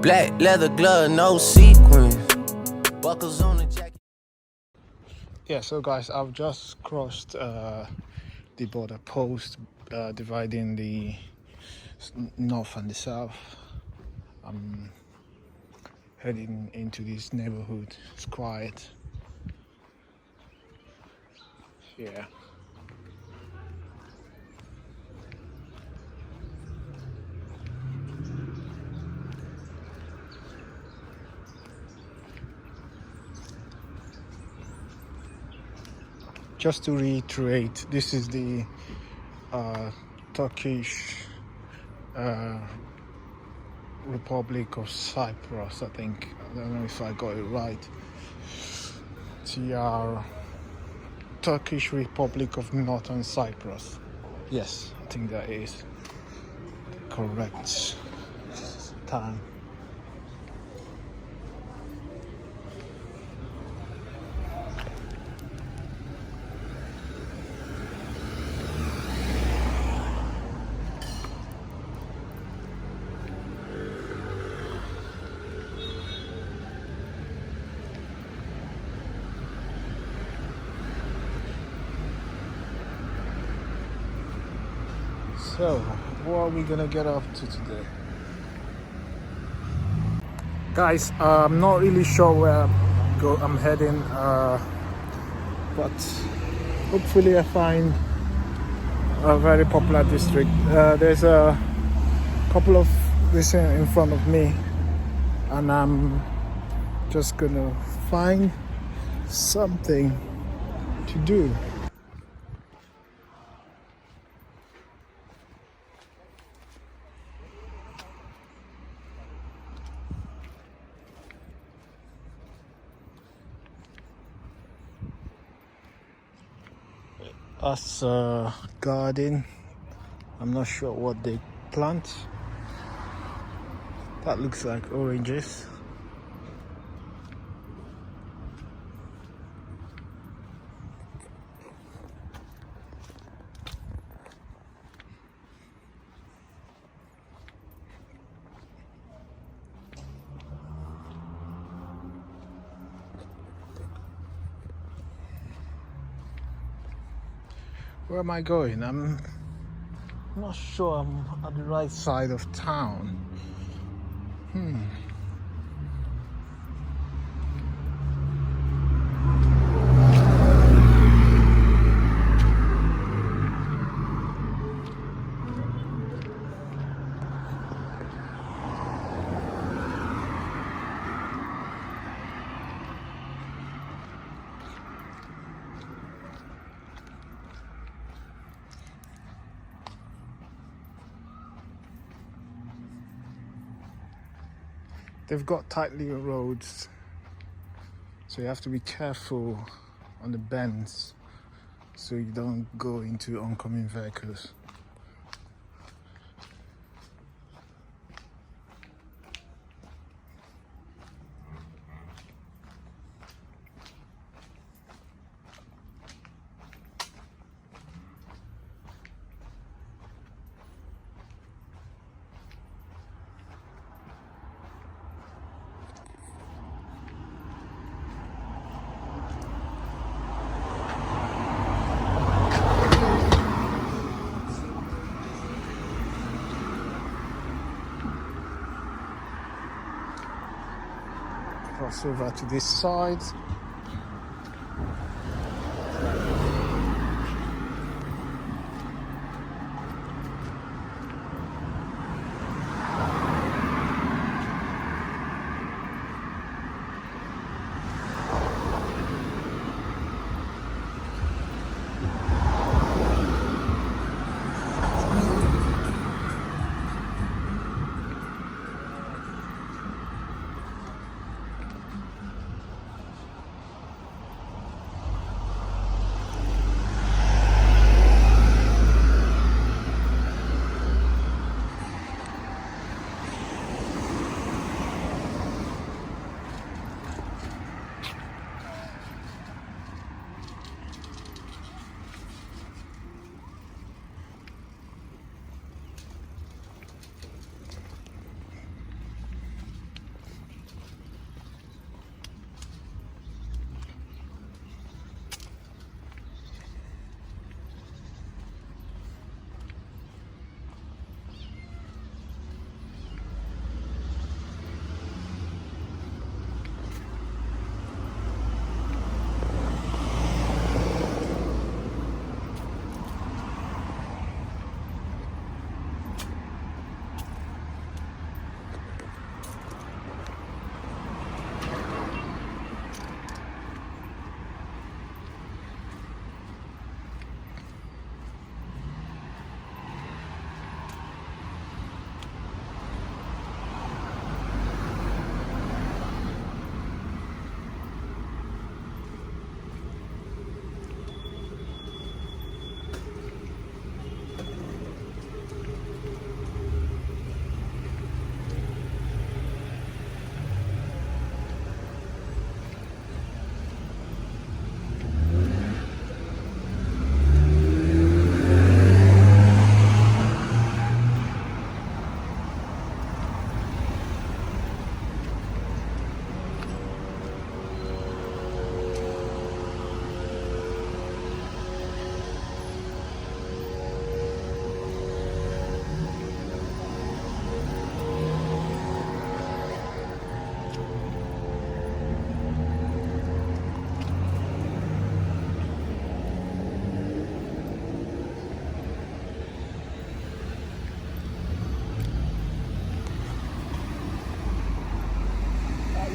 Black leather glove, no sequins. Buckles on the jacket. Yeah, so guys, I've just crossed the border post dividing the north and the south. I'm heading into this neighborhood. It's quiet. Yeah. Just to reiterate, this is the Turkish Republic of Cyprus, I think. I don't know if I got it right. Turkish Republic of Northern Cyprus. Yes, I think that is the correct time. So, what are we gonna get up to today? Guys, I'm not really sure where I'm heading, but hopefully I find a very popular district. There's a couple of this in front of me, and I'm just gonna find something to do. That's a garden. I'm not sure what they plant. That looks like oranges. Where am I going? I'm not sure I'm at the right side of town. They've got tight little roads, so you have to be careful on the bends so you don't go into oncoming vehicles. Cross over to this side.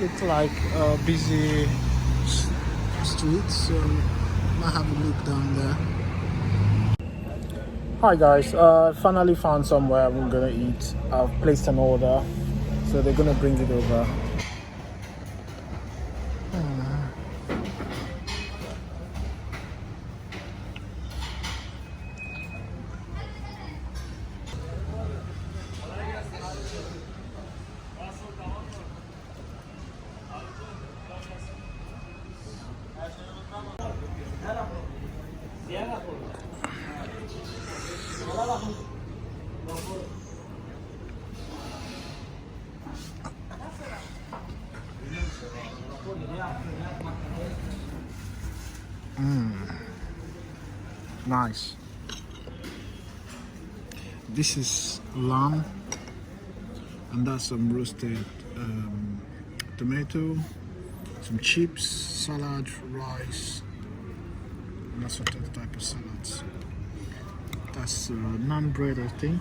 Looks like a busy street, so might have a look down there. Hi guys, finally found somewhere we're gonna eat. I've placed an order, so they're gonna bring it over. Nice. This is lamb, and that's some roasted tomato, some chips, salad, rice, and that's what other type of salads. That's naan bread, I think.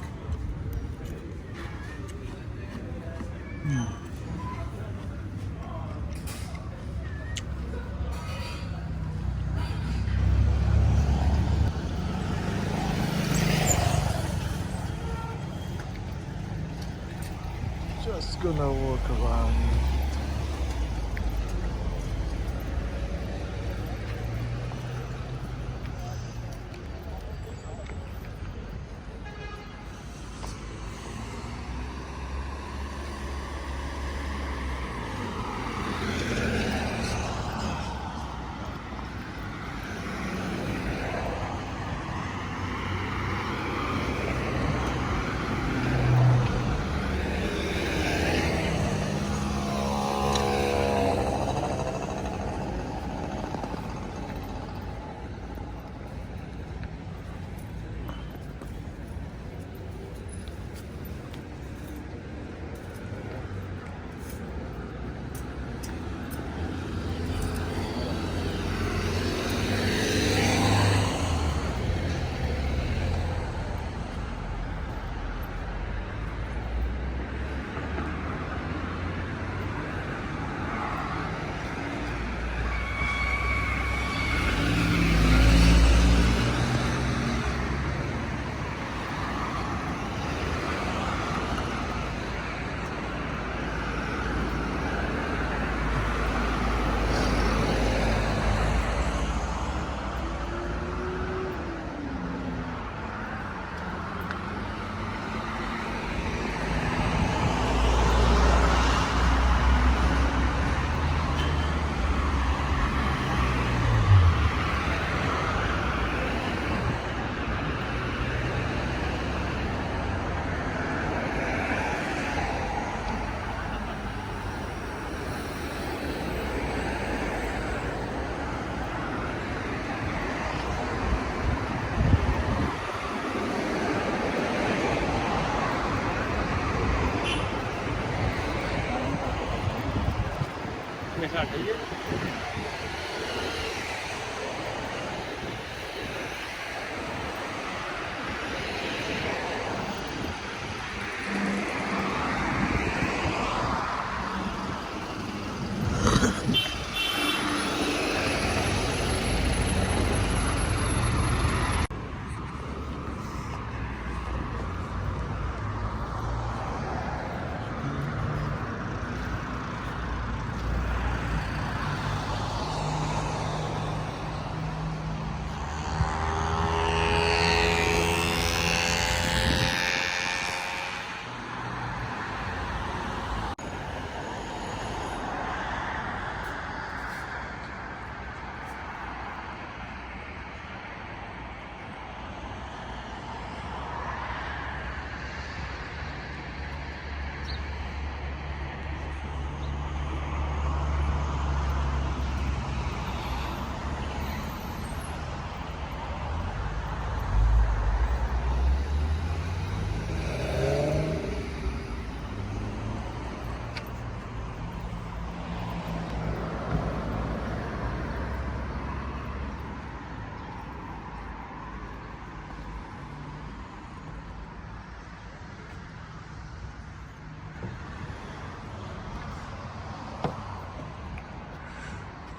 Just gonna walk around.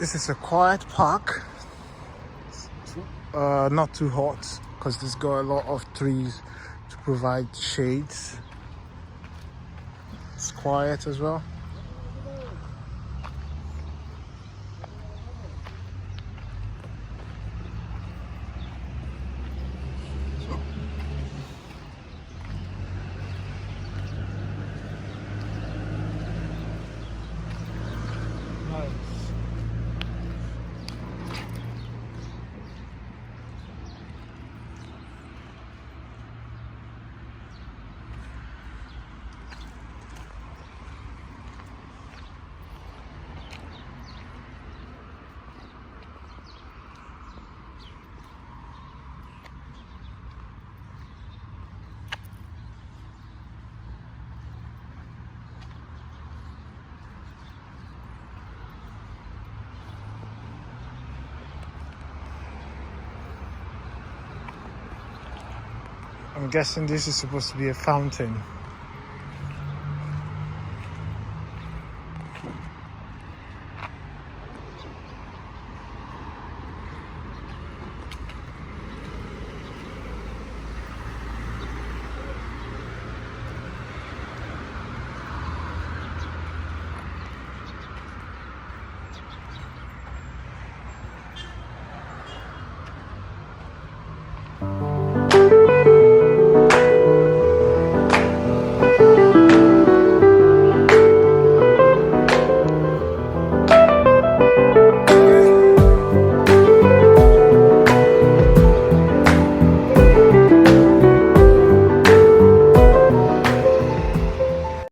This is a quiet park. Not too hot because there's got a lot of trees to provide shades. It's quiet as well. I'm guessing this is supposed to be a fountain.